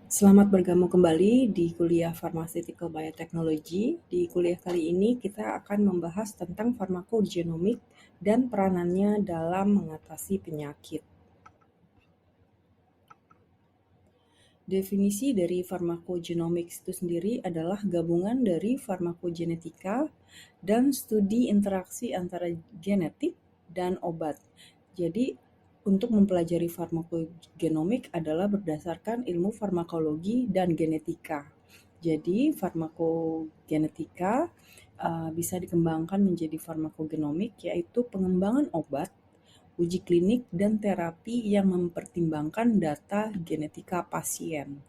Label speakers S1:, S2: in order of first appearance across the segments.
S1: Selamat bergabung kembali di kuliah Pharmaceutical Biotechnology. Di kuliah kali ini kita akan membahas tentang farmakogenomik dan peranannya dalam mengatasi penyakit. Definisi dari farmakogenomics itu sendiri adalah gabungan dari farmakogenetika dan studi interaksi antara genetik dan obat. Jadi, untuk mempelajari farmakogenomik adalah berdasarkan ilmu farmakologi dan genetika. Jadi, farmakogenetika bisa dikembangkan menjadi farmakogenomik, yaitu pengembangan obat, uji klinik, dan terapi yang mempertimbangkan data genetika pasien.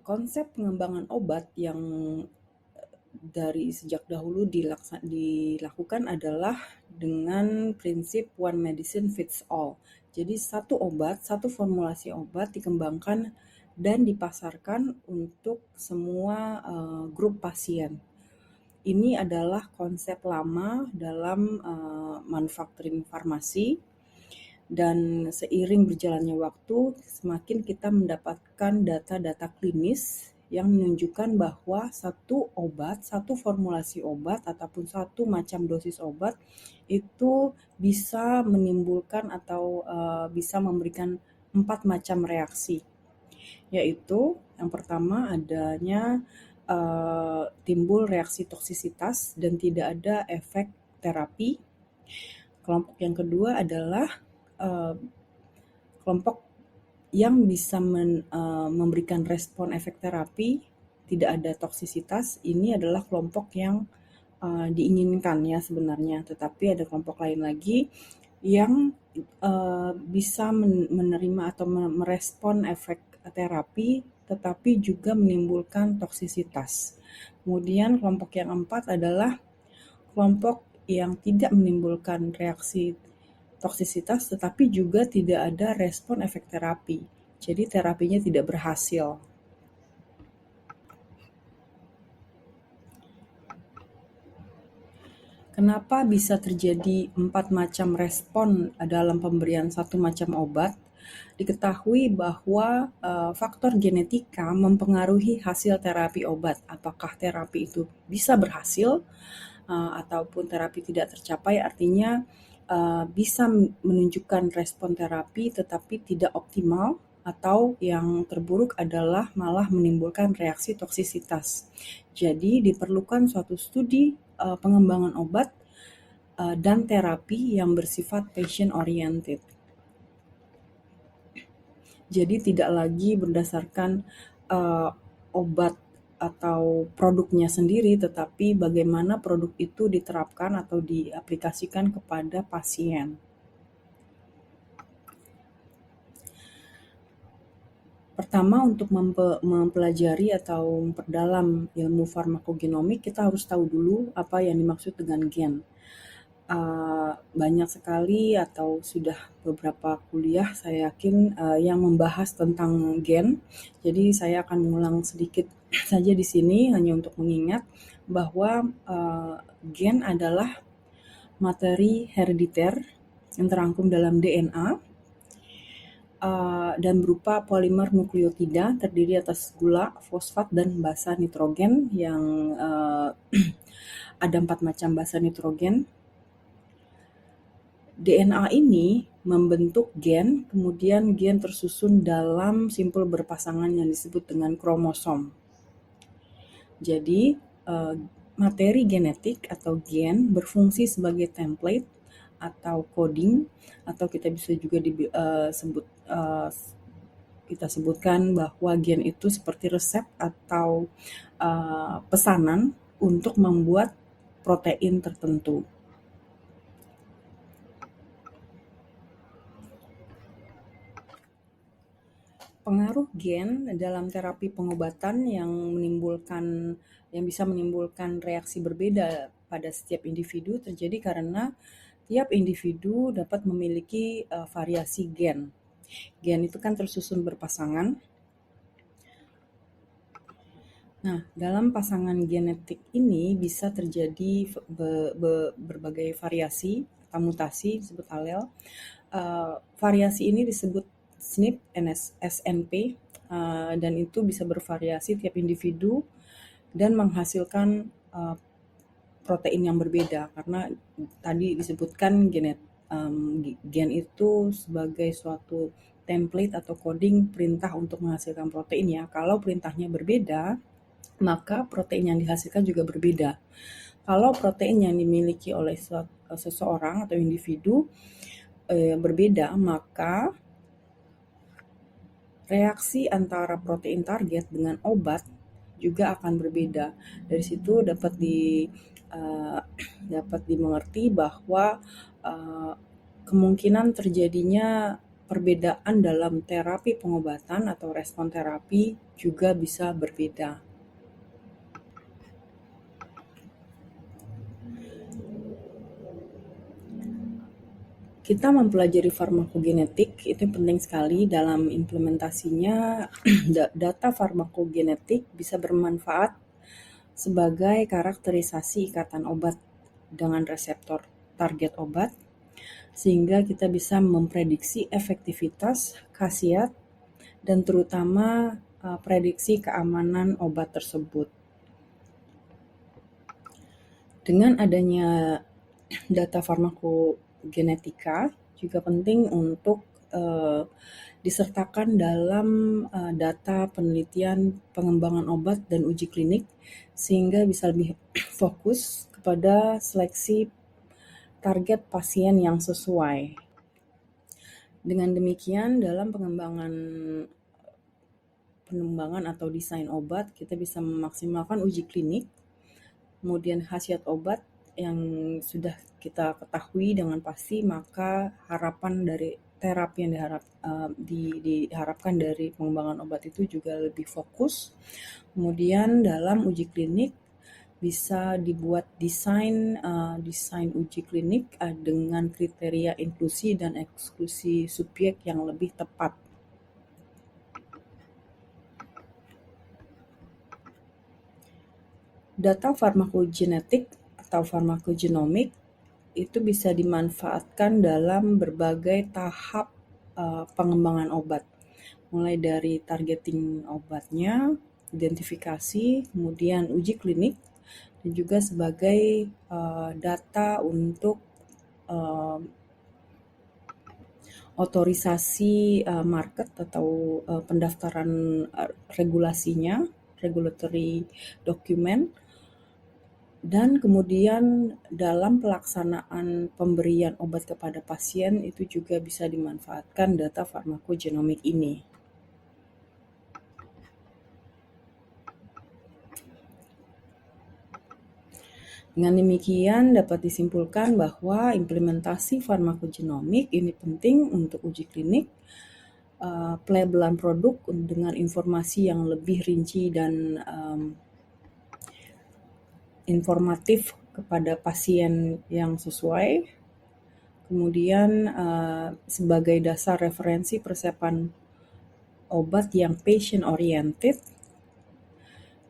S1: Konsep pengembangan obat yang dari sejak dahulu dilakukan adalah dengan prinsip one medicine fits all. Jadi satu obat, satu formulasi obat dikembangkan dan dipasarkan untuk semua grup pasien. Ini adalah konsep lama dalam manufacturing farmasi, dan seiring berjalannya waktu semakin kita mendapatkan data-data klinis yang menunjukkan bahwa satu obat, satu formulasi obat ataupun satu macam dosis obat itu bisa menimbulkan atau bisa memberikan 4 macam reaksi, yaitu yang pertama adanya timbul reaksi toksisitas dan tidak ada efek terapi. Kelompok yang kedua adalah kelompok yang bisa memberikan respon efek terapi, tidak ada toksisitas. Ini adalah kelompok yang diinginkan ya sebenarnya, tetapi ada kelompok lain lagi yang bisa menerima atau merespon efek terapi tetapi juga menimbulkan toksisitas. Kemudian kelompok yang keempat adalah kelompok yang tidak menimbulkan reaksi toksisitas tetapi juga tidak ada respon efek terapi. Jadi terapinya tidak berhasil. Kenapa bisa terjadi 4 macam respon dalam pemberian satu macam obat? Diketahui bahwa faktor genetika mempengaruhi hasil terapi obat. Apakah terapi itu bisa berhasil ataupun terapi tidak tercapai, artinya bisa menunjukkan respon terapi tetapi tidak optimal, atau yang terburuk adalah malah menimbulkan reaksi toksisitas. Jadi diperlukan suatu studi pengembangan obat dan terapi yang bersifat patient oriented. Jadi tidak lagi berdasarkan obat atau produknya sendiri, tetapi bagaimana produk itu diterapkan atau diaplikasikan kepada pasien. Pertama, untuk mempelajari atau memperdalam ilmu farmakogenomik, kita harus tahu dulu apa yang dimaksud dengan gen. Banyak sekali atau sudah beberapa kuliah saya yakin yang membahas tentang gen. Jadi saya akan mengulang sedikit saja di sini hanya untuk mengingat bahwa gen adalah materi herediter yang terangkum dalam DNA dan berupa polimer nukleotida terdiri atas gula, fosfat, dan basa nitrogen yang ada 4 macam basa nitrogen. DNA ini membentuk gen, kemudian gen tersusun dalam simpul berpasangan yang disebut dengan kromosom. Jadi, materi genetik atau gen berfungsi sebagai template atau coding, atau kita bisa juga kita sebutkan bahwa gen itu seperti resep atau pesanan untuk membuat protein tertentu. Pengaruh gen dalam terapi pengobatan yang bisa menimbulkan reaksi berbeda pada setiap individu terjadi karena tiap individu dapat memiliki variasi gen. Gen itu kan tersusun berpasangan. Nah, dalam pasangan genetik ini bisa terjadi berbagai variasi serta mutasi disebut alel. Variasi ini disebut SNP, SNP, dan itu bisa bervariasi tiap individu dan menghasilkan protein yang berbeda, karena tadi disebutkan gen itu sebagai suatu template atau coding perintah untuk menghasilkan protein ya. Kalau perintahnya berbeda, maka protein yang dihasilkan juga berbeda. Kalau protein yang dimiliki oleh seseorang atau individu berbeda, maka reaksi antara protein target dengan obat juga akan berbeda. Dari situ dapat dimengerti bahwa kemungkinan terjadinya perbedaan dalam terapi pengobatan atau respon terapi juga bisa berbeda. Kita mempelajari farmakogenetik itu penting sekali dalam implementasinya. Data farmakogenetik bisa bermanfaat sebagai karakterisasi ikatan obat dengan reseptor target obat, sehingga kita bisa memprediksi efektivitas, khasiat, dan terutama prediksi keamanan obat tersebut. Dengan adanya data farmakogenetika juga penting untuk disertakan dalam data penelitian pengembangan obat dan uji klinik, sehingga bisa lebih fokus kepada seleksi target pasien yang sesuai. Dengan demikian, dalam pengembangan atau desain obat, kita bisa memaksimalkan uji klinik, kemudian khasiat obat yang sudah kita ketahui dengan pasti, maka harapan dari terapi yang diharapkan dari pengembangan obat itu juga lebih fokus. Kemudian dalam uji klinik bisa dibuat desain uji klinik dengan kriteria inklusi dan eksklusi subjek yang lebih tepat. Data farmakogenetik atau farmakogenomik itu bisa dimanfaatkan dalam berbagai tahap pengembangan obat, mulai dari targeting obatnya, identifikasi, kemudian uji klinik, dan juga sebagai data untuk otorisasi market atau pendaftaran regulasinya, regulatory document. Dan kemudian dalam pelaksanaan pemberian obat kepada pasien itu juga bisa dimanfaatkan data farmakogenomik ini. Dengan demikian dapat disimpulkan bahwa implementasi farmakogenomik ini penting untuk uji klinik, pelabelan produk dengan informasi yang lebih rinci dan informatif kepada pasien yang sesuai, kemudian sebagai dasar referensi persiapan obat yang patient oriented,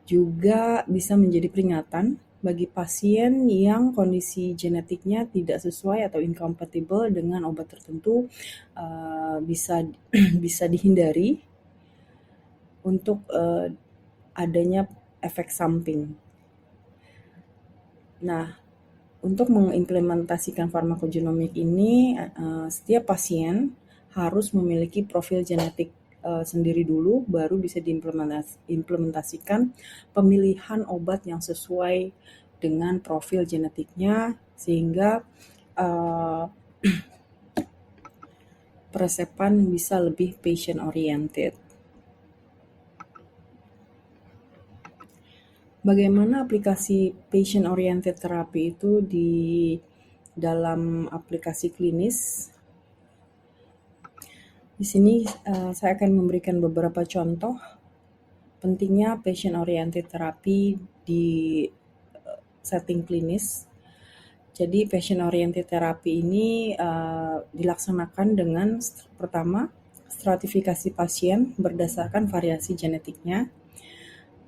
S1: juga bisa menjadi peringatan bagi pasien yang kondisi genetiknya tidak sesuai atau incompatible dengan obat tertentu, bisa dihindari untuk adanya efek samping. Nah, untuk mengimplementasikan farmakogenomik ini, setiap pasien harus memiliki profil genetik sendiri dulu, baru bisa diimplementasikan pemilihan obat yang sesuai dengan profil genetiknya, sehingga peresepan bisa lebih patient oriented. Bagaimana aplikasi patient oriented therapy itu di dalam aplikasi klinis? Di sini saya akan memberikan beberapa contoh pentingnya patient oriented therapy di setting klinis. Jadi patient oriented therapy ini dilaksanakan dengan pertama, stratifikasi pasien berdasarkan variasi genetiknya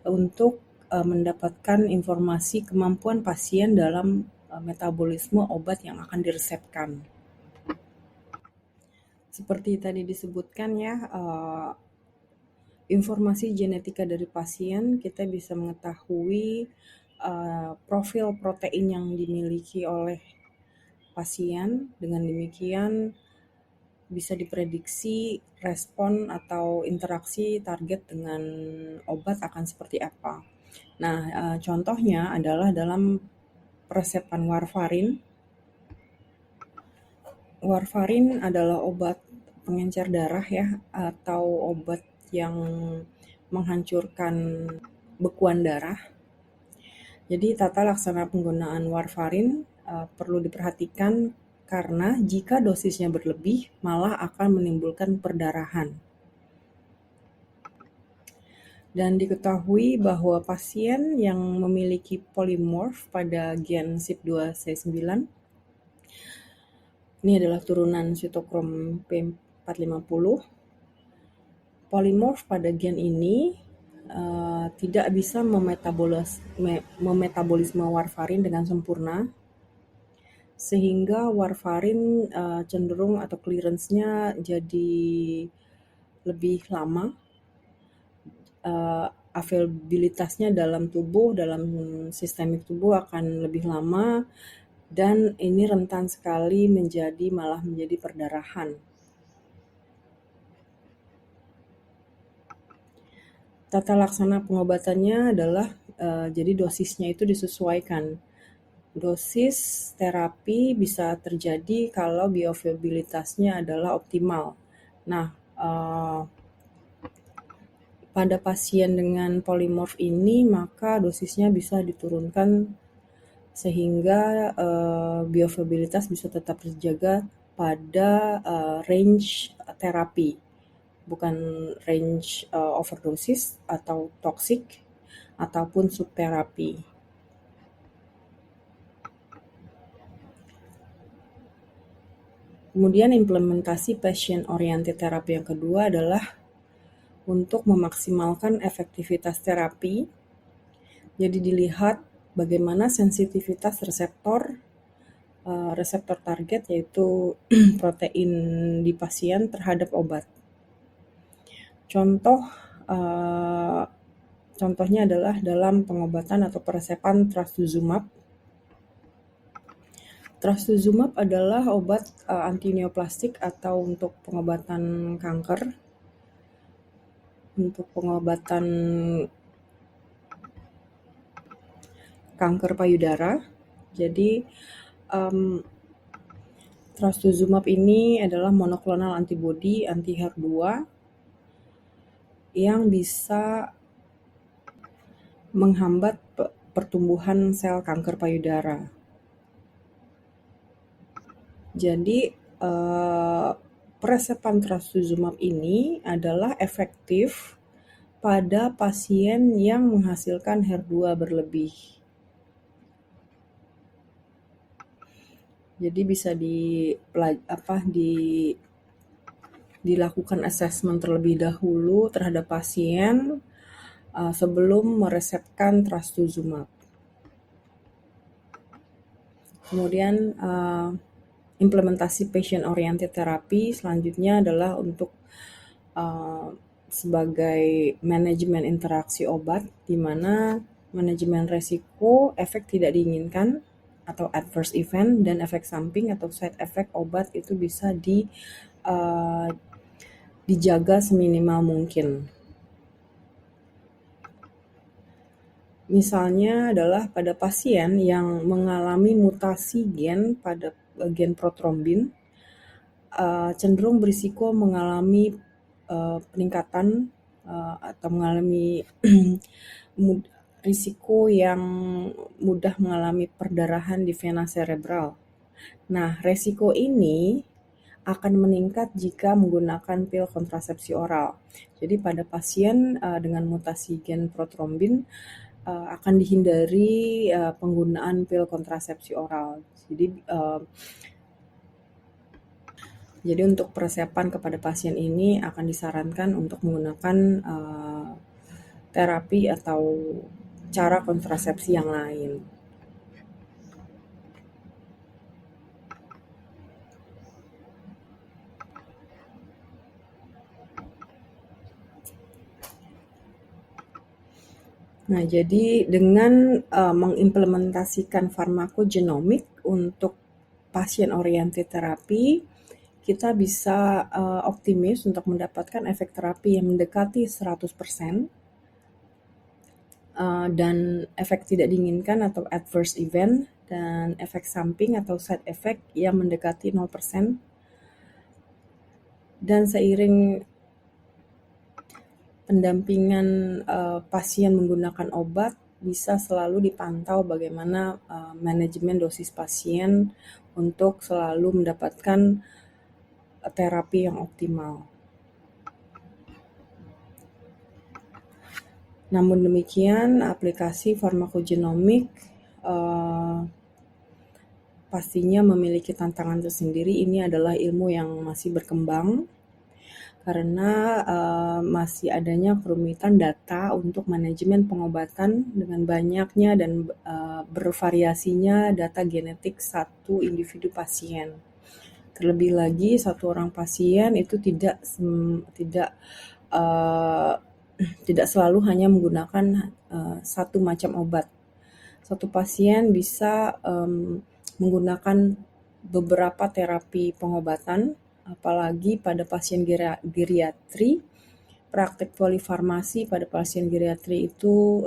S1: untuk mendapatkan informasi kemampuan pasien dalam metabolisme obat yang akan diresepkan. Seperti tadi disebutkan ya, informasi genetika dari pasien, kita bisa mengetahui profil protein yang dimiliki oleh pasien. Dengan demikian bisa diprediksi respon atau interaksi target dengan obat akan seperti apa. Nah, contohnya adalah dalam resepan warfarin. Warfarin adalah obat pengencer darah ya, atau obat yang menghancurkan bekuan darah. Jadi tata laksana penggunaan warfarin perlu diperhatikan karena jika dosisnya berlebih malah akan menimbulkan perdarahan. Dan diketahui bahwa pasien yang memiliki polimorf pada gen CYP2C9, ini adalah turunan sitokrom P450, polimorf pada gen ini tidak bisa memetabolisme warfarin dengan sempurna, sehingga warfarin cenderung atau clearance-nya jadi lebih lama, availabilitasnya dalam tubuh, dalam sistemik tubuh akan lebih lama, dan ini rentan sekali malah menjadi perdarahan. Tata laksana pengobatannya adalah jadi dosisnya itu disesuaikan. Dosis terapi bisa terjadi kalau bioavailabilitasnya adalah optimal. Nah, pada pasien dengan polimorf ini maka dosisnya bisa diturunkan sehingga bioavailabilitas bisa tetap terjaga pada range terapi, bukan range overdosis atau toxic ataupun subterapi. Kemudian implementasi patient-oriented therapy yang kedua adalah untuk memaksimalkan efektivitas terapi. Jadi dilihat bagaimana sensitivitas reseptor target, yaitu protein di pasien terhadap obat. Contohnya adalah dalam pengobatan atau peresepan trastuzumab. Trastuzumab adalah obat antineoplastik atau untuk pengobatan kanker, untuk pengobatan kanker payudara. Jadi trastuzumab ini adalah monoklonal antibody anti HER2 yang bisa menghambat pertumbuhan sel kanker payudara. Jadi peresepan trastuzumab ini adalah efektif pada pasien yang menghasilkan HER2 berlebih. Jadi bisa dilakukan assessment terlebih dahulu terhadap pasien sebelum meresepkan trastuzumab. Kemudian implementasi patient-oriented therapy selanjutnya adalah untuk sebagai manajemen interaksi obat, di mana manajemen resiko efek tidak diinginkan atau adverse event dan efek samping atau side effect obat itu bisa dijaga seminimal mungkin. Misalnya adalah pada pasien yang mengalami mutasi gen pada gen protrombin, cenderung berisiko mengalami peningkatan atau mengalami risiko yang mudah mengalami perdarahan di vena cerebral. Nah, resiko ini akan meningkat jika menggunakan pil kontrasepsi oral. Jadi pada pasien dengan mutasi gen protrombin akan dihindari penggunaan pil kontrasepsi oral. Jadi untuk peresepan kepada pasien ini akan disarankan untuk menggunakan terapi atau cara kontrasepsi yang lain. Nah, jadi dengan mengimplementasikan farmakogenomik untuk pasien oriented terapi, kita bisa optimis untuk mendapatkan efek terapi yang mendekati 100%, dan efek tidak diinginkan atau adverse event dan efek samping atau side effect yang mendekati 0%. Dan seiring pendampingan pasien menggunakan obat, bisa selalu dipantau bagaimana manajemen dosis pasien untuk selalu mendapatkan terapi yang optimal. Namun demikian, aplikasi farmakogenomik pastinya memiliki tantangan tersendiri. Ini adalah ilmu yang masih berkembang karena masih adanya kerumitan data untuk manajemen pengobatan dengan banyaknya dan bervariasinya data genetik satu individu pasien. Terlebih lagi, satu orang pasien itu tidak selalu hanya menggunakan satu macam obat. Satu pasien bisa menggunakan beberapa terapi pengobatan, apalagi pada pasien geriatri. Praktek polifarmasi pada pasien geriatri itu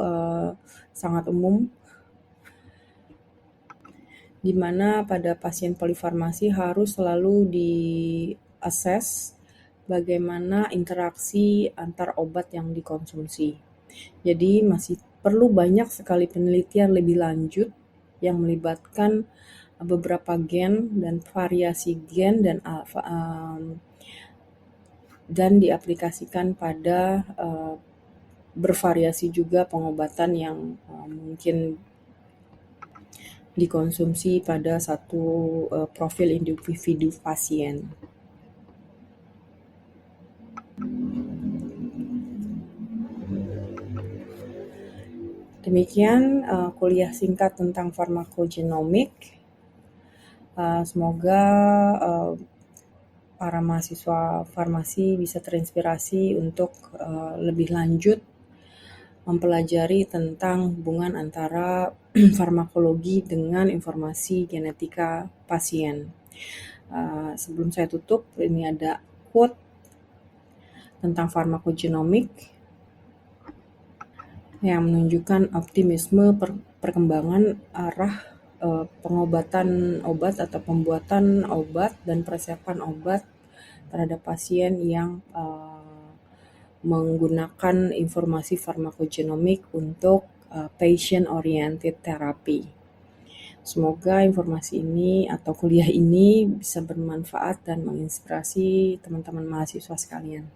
S1: sangat umum, di mana pada pasien polifarmasi harus selalu di-assess bagaimana interaksi antar obat yang dikonsumsi. Jadi masih perlu banyak sekali penelitian lebih lanjut yang melibatkan beberapa gen dan variasi gen dan diaplikasikan pada bervariasi juga pengobatan yang mungkin dikonsumsi pada satu profil individu pasien. Demikian kuliah singkat tentang farmakogenomik. Semoga para mahasiswa farmasi bisa terinspirasi untuk lebih lanjut mempelajari tentang hubungan antara farmakologi dengan informasi genetika pasien. Sebelum saya tutup, ini ada quote tentang farmakogenomik yang menunjukkan optimisme perkembangan arah pengobatan obat atau pembuatan obat dan persiapan obat terhadap pasien yang menggunakan informasi farmakogenomik untuk patient oriented therapy. Semoga informasi ini atau kuliah ini bisa bermanfaat dan menginspirasi teman-teman mahasiswa sekalian.